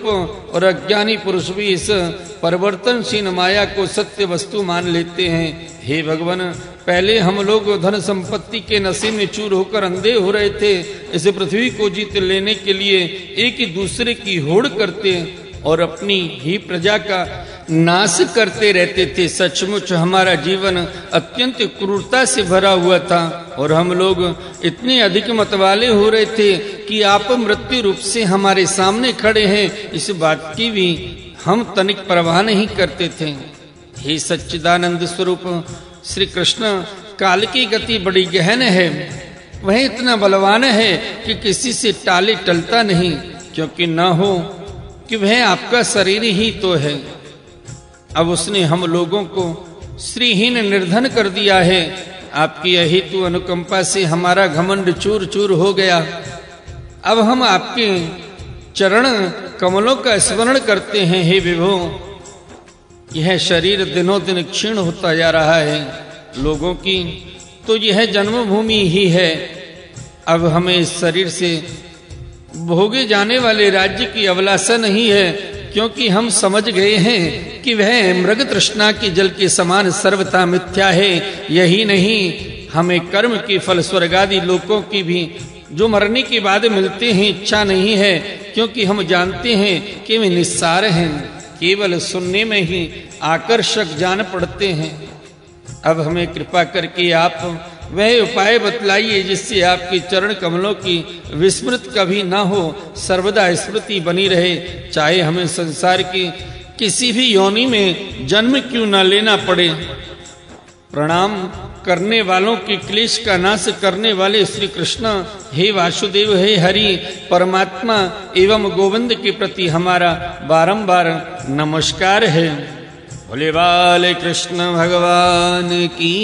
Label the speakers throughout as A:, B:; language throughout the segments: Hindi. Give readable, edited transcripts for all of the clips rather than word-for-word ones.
A: रूप और अज्ञानी पुरुष भी इस परिवर्तनशील माया को सत्य वस्तु मान लेते हैं। हे भगवान, पहले हम लोग धन संपत्ति के नशे में चूर होकर अंधे हो रहे थे। इस पृथ्वी को जीत लेने के लिए एक ही दूसरे की होड़ करते और अपनी ही प्रजा का नाश करते रहते थे। सचमुच हमारा जीवन अत्यंत क्रूरता से भरा हुआ था और हम लोग इतने अधिक मतवाले हो रहे थे कि आप मृत्यु रूप से हमारे सामने खड़े हैं, इस बात की भी हम तनिक परवाह नहीं करते थे। हे सच्चिदानंद स्वरूप श्री कृष्ण, काल की गति बड़ी गहन है। वह इतना बलवान है कि किसी से टाले टलता नहीं, क्योंकि न हो कि वह आपका शरीर ही तो है। अब उसने हम लोगों को श्रीहीन निर्धन कर दिया है। आपकी अहेतु अनुकंपा से हमारा घमंड चूर चूर हो गया। अब हम आपके चरण कमलों का स्मरण करते हैं। हे विभो, यह शरीर दिनों दिन क्षीण होता जा रहा है। लोगों की तो यह जन्मभूमि ही है। अब हमें इस शरीर से भोगे जाने वाले राज्य की अभिलाषा नहीं है, क्योंकि हम समझ गए हैं कि वह मृग तृष्णा के जल के समान सर्वथा मिथ्या है। यही नहीं, हमें कर्म के फल स्वर्ग आदि लोकों की भी जो मरने के बाद मिलते हैं इच्छा नहीं है, क्योंकि हम जानते हैं कि वे निस्सार हैं, केवल सुनने में ही आकर्षक जान पड़ते हैं। अब हमें कृपा करके आप वह उपाय बतलाइए जिससे आपके चरण कमलों की विस्मृत कभी ना हो, सर्वदा स्मृति बनी रहे, चाहे हमें संसार की किसी भी योनि में जन्म क्यों न लेना पड़े। प्रणाम करने वालों के क्लेश का नाश करने वाले श्री कृष्ण, हे वासुदेव, हे हरि परमात्मा एवं गोविंद के प्रति हमारा बारंबार नमस्कार है। भोले बाले कृष्ण भगवान की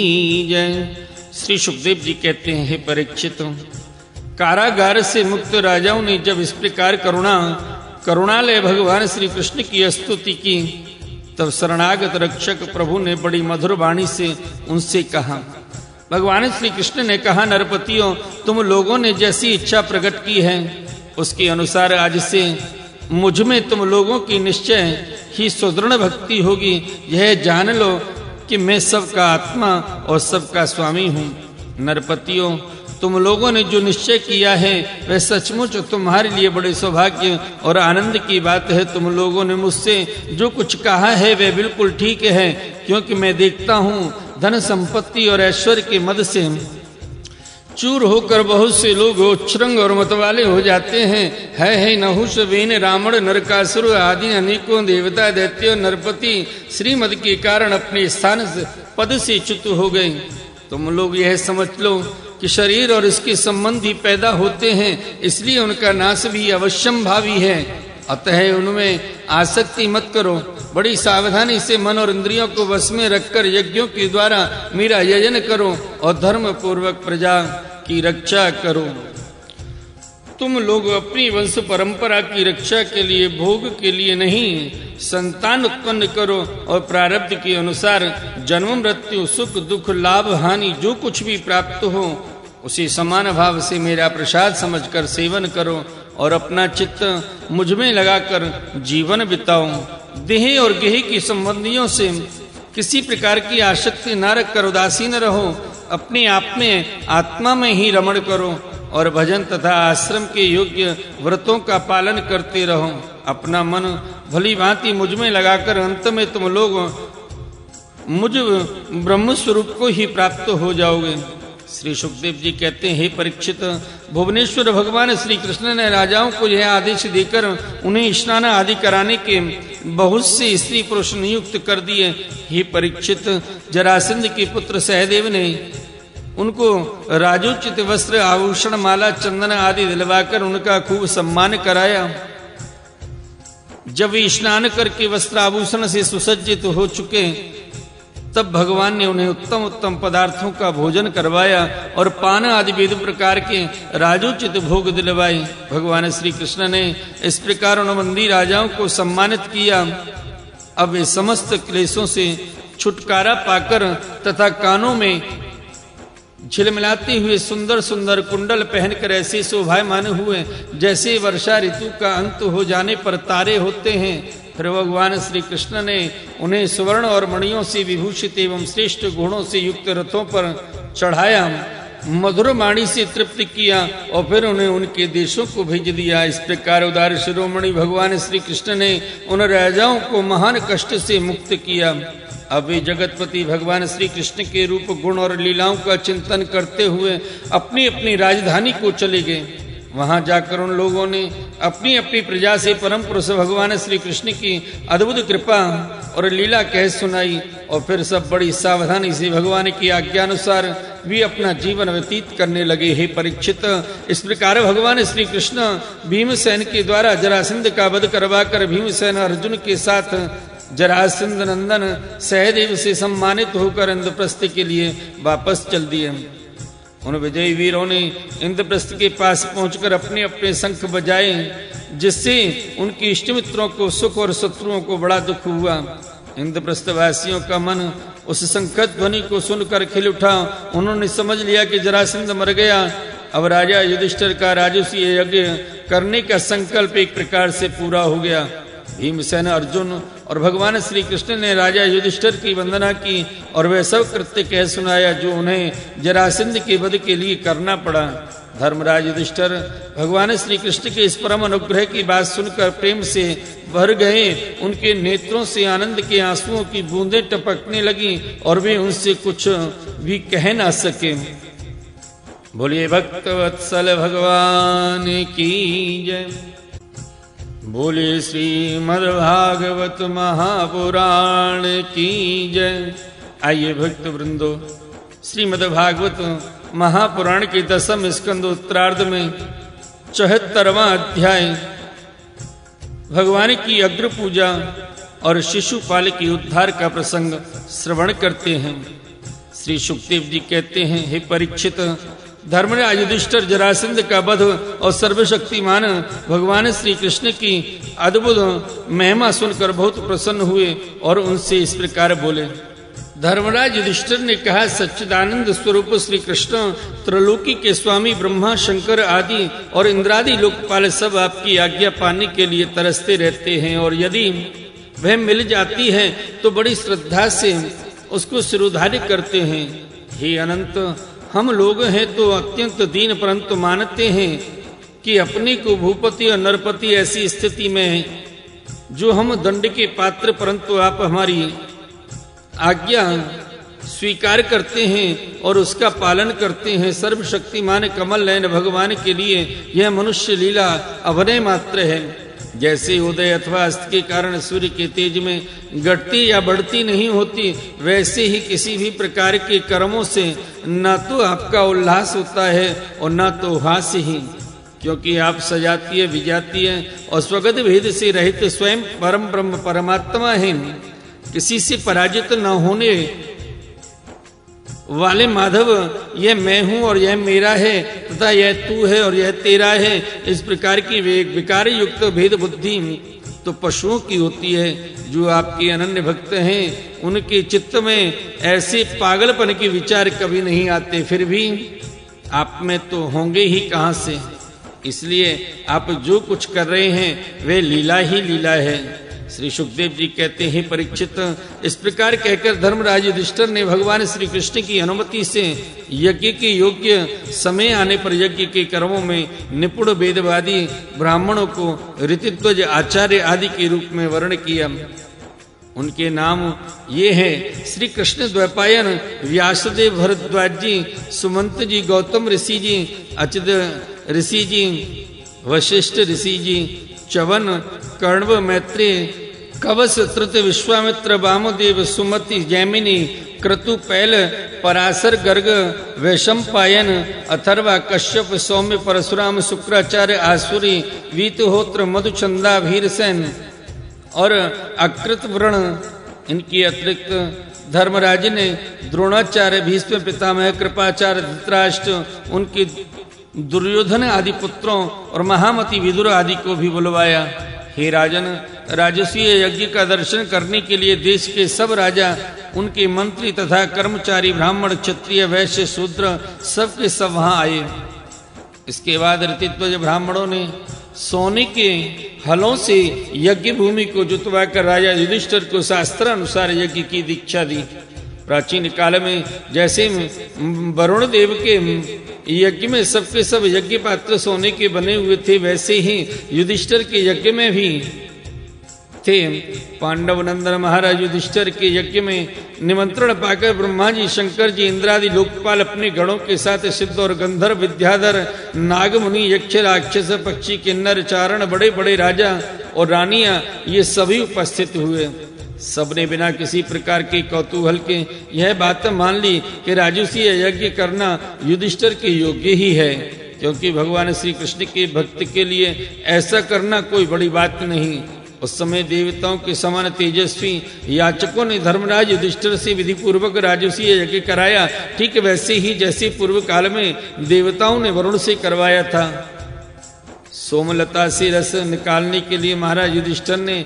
A: जय। श्री सुखदेव जी कहते हैं, हे परीक्षित, कारागार से मुक्त राजाओं ने जब इस प्रकार करुणालय भगवान श्री कृष्ण की स्तुति की, तब शरणागत रक्षक प्रभु ने बड़ी मधुर वाणी से उनसे कहा। भगवान श्री कृष्ण ने कहा, नरपतियों, तुम लोगों ने जैसी इच्छा प्रकट की है उसके अनुसार आज से मुझ में तुम लोगों की निश्चय ही सुदृढ़ भक्ति होगी। यह जान लो कि मैं सबका आत्मा और सबका स्वामी हूँ। नरपतियों, तुम लोगों ने जो निश्चय किया है वह सचमुच तुम्हारे लिए बड़े सौभाग्य और आनंद की बात है। तुम लोगों ने मुझसे जो कुछ कहा है वह बिल्कुल ठीक है, क्योंकि मैं देखता हूँ धन संपत्ति और ऐश्वर्य के मद से चूर होकर बहुत से लोग उच्छृंग और मतवाले हो जाते हैं। है नहुष, वेन, रावण, नरकासुर आदि अनेकों देवता, दैत्य, नरपति श्रीमद के कारण अपने स्थान से पद से च्युत हो गए। तुम लोग यह समझ लो कि शरीर और इसके संबंधी पैदा होते हैं, इसलिए उनका नाश भी अवश्यम भावी है। अतः उनमें आसक्ति मत करो। बड़ी सावधानी से मन और इंद्रियों को वश में रखकर यज्ञों के द्वारा मेरा यजन करो और धर्म पूर्वक प्रजा की रक्षा करो। तुम लोग अपनी वंश परंपरा की रक्षा के लिए, भोग के लिए नहीं, संतान उत्पन्न करो और प्रारब्ध के अनुसार जन्म मृत्यु, सुख दुख, लाभ हानि जो कुछ भी प्राप्त हो उसी समान भाव से मेरा प्रसाद समझकर सेवन करो और अपना चित्त मुझ में लगाकर जीवन बिताओ। देह और गेह की संबंधियों से किसी प्रकार की आसक्ति न रखकर उदासीन रहो। अपने आप में आत्मा में ही रमण करो और भजन तथा आश्रम के योग्य व्रतों का पालन करते रहो। अपना मन भली भांति मुझ में लगाकर अंत में तुम लोग मुझ ब्रह्म स्वरूप को ही प्राप्त हो जाओगे। श्री सुखदेव जी कहते हैं, हे परीक्षित, भुवनेश्वर भगवान श्री कृष्ण ने राजाओं को यह आदेश देकर उन्हें स्नान आदि कराने के बहुत से स्त्री पुरुष नियुक्त कर दिए। हे परीक्षित, जरासंध के पुत्र सहदेव ने उनको राजोचित वस्त्र, आभूषण, माला, चंदन आदि दिलवाकर उनका खूब सम्मान कराया। जब वे स्नान करके वस्त्र आभूषण से सुसज्जित हो चुके, तब भगवान ने उन्हें उत्तम उत्तम पदार्थों का भोजन करवाया और पान आदि विविध प्रकार के राजोचित भोग दिलवाए। भगवान श्री कृष्ण ने इस प्रकार उन बंदी राजाओं को सम्मानित किया। अब वे समस्त क्लेशों से छुटकारा पाकर तथा कानों में झिलमिलाते हुए सुंदर सुंदर कुंडल पहनकर ऐसे शोभायमान हुए जैसे वर्षा ऋतु का अंत हो जाने पर तारे होते हैं। फिर भगवान श्री कृष्ण ने उन्हें सुवर्ण और मणियों से विभूषित एवं श्रेष्ठ गुणों से युक्त रथों पर चढ़ाया, मधुर वाणी से तृप्त किया और फिर उन्हें उनके देशों को भेज दिया। इस प्रकार उदार शिरोमणि भगवान श्री कृष्ण ने उन राजाओं को महान कष्ट से मुक्त किया। अब वे जगतपति भगवान श्री कृष्ण के रूप गुण और लीलाओं का चिंतन करते हुए अपनी अपनी राजधानी को चले गए। वहां जाकर उन लोगों ने अपनी अपनी प्रजा से परम पुरुष भगवान श्री कृष्ण की अद्भुत कृपा और लीला कह सुनाई और फिर सब बड़ी सावधानी से भगवान की आज्ञानुसार भी अपना जीवन व्यतीत करने लगे। हे परीक्षित, इस प्रकार भगवान श्री कृष्ण भीमसेन के द्वारा जरासंध का वध करवाकर भीमसेन अर्जुन के साथ जरासंध नंदन सहदेव से सम्मानित होकर इंद्रप्रस्थ के लिए वापस चल दिए। उन विजयी वीरों ने इंद्रप्रस्थ के पास पहुंचकर अपने अपने शंख बजाए, जिससे उनके इष्ट मित्रों को सुख और शत्रुओं को बड़ा दुख हुआ। इंद्रप्रस्थ वासियों का मन उस संकट ध्वनि को सुनकर खिल उठा। उन्होंने समझ लिया कि जरासंध मर गया। अब राजा युधिष्ठिर का राजसूय यज्ञ करने का संकल्प एक प्रकार से पूरा हो गया। भीमसेन, अर्जुन और भगवान श्री कृष्ण ने राजा युधिष्ठिर की वंदना की और वह सब कृत्य कह सुनाया जो उन्हें जरासंध के वध के लिए करना पड़ा। धर्मराज युधिष्ठिर भगवान श्री कृष्ण के इस परम अनुग्रह की बात सुनकर प्रेम से भर गए। उनके नेत्रों से आनंद के आंसुओं की बूंदें टपकने लगी और वे उनसे कुछ भी कह ना सके। बोलिए भक्तवत्सल भगवान की जय। बोले श्रीमद्भागवत महापुराण की जय। आइए भक्त वृंदो, श्रीमद्भागवत महापुराण के 10वें स्कंद उत्तरार्ध में 74वां अध्याय भगवान की अग्र पूजा और शिशुपाल के उद्धार का प्रसंग श्रवण करते हैं। श्री सुखदेव जी कहते हैं, हे परीक्षित, धर्मराज युधिष्ठिर जरासंध का वध और सर्वशक्तिमान भगवान श्री कृष्ण की अद्भुत महिमा सुनकर बहुत प्रसन्न हुए और उनसे इस प्रकार बोले। धर्मराज युधिष्ठिर ने कहा, सच्चिदानंद स्वरूप श्री कृष्ण त्रिलोकी के स्वामी ब्रह्मा, शंकर आदि और इंद्रादि लोकपाल सब आपकी आज्ञा पाने के लिए तरसते रहते हैं और यदि वह मिल जाती है तो बड़ी श्रद्धा से उसको सिरोधार्य करते हैं। हे अनंत, हम लोग हैं तो अत्यंत दीन परंतु मानते हैं कि अपने को भूपति और नरपति ऐसी स्थिति में है जो हम दंड के पात्र, परंतु आप हमारी आज्ञा स्वीकार करते हैं और उसका पालन करते हैं। सर्वशक्तिमान कमल नयन भगवान के लिए यह मनुष्य लीला अभिनय मात्र है। जैसे उदय अथवा अस्त के कारण सूर्य के तेज में घटती या बढ़ती नहीं होती, वैसे ही किसी भी प्रकार के कर्मों से न तो आपका उल्लास होता है और न तो हास्य ही, क्योंकि आप सजातीय, विजातीय और स्वगत भेद से रहित स्वयं परम ब्रह्म परमात्मा हैं। किसी से पराजित न होने वाले माधव, यह मैं हूं और यह मेरा है तथा यह तू है और यह तेरा है, इस प्रकार की विकार युक्त भेद बुद्धि तो पशुओं की होती है। जो आपके अनन्य भक्त हैं उनके चित्त में ऐसे पागलपन के विचार कभी नहीं आते, फिर भी आप में तो होंगे ही कहां से। इसलिए आप जो कुछ कर रहे हैं वे लीला ही लीला है। श्री सुखदेव जी कहते हैं, परीक्षित, इस प्रकार कहकर धर्मराज युधिष्ठिर ने भगवान श्री कृष्ण की अनुमति से यज्ञ के योग्य समय आने पर यज्ञ के कर्मों में निपुण वेदवादी ब्राह्मणों को ऋतिध्वज आचार्य आदि के रूप में वर्ण किया। उनके नाम ये हैं, श्री कृष्ण द्वैपायन, व्यासदेव भरद्वाज जी, सुमंत जी, गौतम ऋषि जी, अच्युत ऋषि जी, वशिष्ठ ऋषि जी, चवन, कर्णव, मैत्रेय, कवच, तृत, विश्वामित्र, वामदेव, सुमति, जैमिनी, क्रतु, पैल, पराशर, गर्ग, वैशंपायन, अथर्वा, कश्यप, सौम्य, परशुराम, शुक्राचार्य, आसुरी, वीतहोत्र, मधुचंदा, भीरसेन और अकृत व्रण। इनके अतिरिक्त धर्मराज ने द्रोणाचार्य, भीष्म पितामह, कृपाचार्य, धृतराष्ट्र, उनके दुर्योधन आदि पुत्रों और महामती विदुर आदि को भी बुलवाया। हे राजन, राजसूय यज्ञ का दर्शन करने के लिए देश के सब राजा, उनके मंत्री तथा कर्मचारी, ब्राह्मण, क्षत्रिय, वैश्य, शूद्र सबके सब वहां आए। इसके बाद ऋतिध्वज ब्राह्मणों ने सोने के हलों से यज्ञ भूमि को जुतवाकर राजा युधिष्ठिर को शास्त्र अनुसार यज्ञ की दीक्षा दी। प्राचीन काल में जैसे वरुण देव के यज्ञ में सबके सब यज्ञ पात्र सोने के बने हुए थे, वैसे ही युधिष्ठिर के यज्ञ में भी थे। पांडव नंदन महाराज युधिष्ठिर के यज्ञ में निमंत्रण पाकर ब्रह्मा जी, शंकर जी, इंद्रादि लोकपाल अपने गणों के साथ सिद्ध और गंधर्व, विद्याधर, नागमुनि, यक्ष, राक्षस, पक्षी, किन्नर, चारण, बड़े बड़े राजा और रानियां, ये सभी उपस्थित हुए। सबने बिना किसी प्रकार के कौतूहल के यह बात मान ली कि राजसूय यज्ञ करना युधिष्ठिर के योग्य ही है, क्योंकि भगवान श्री कृष्ण के भक्त के लिए ऐसा करना कोई बड़ी बात नहीं। उस समय देवताओं के समान तेजस्वी याचकों ने धर्मराज युधिष्ठिर से विधि पूर्वक राजसूय यज्ञ कराया, ठीक वैसे ही जैसे पूर्व काल में देवताओं ने वरुण से करवाया था। सोमलता से रस निकालने के लिए महाराज युधिष्ठिर ने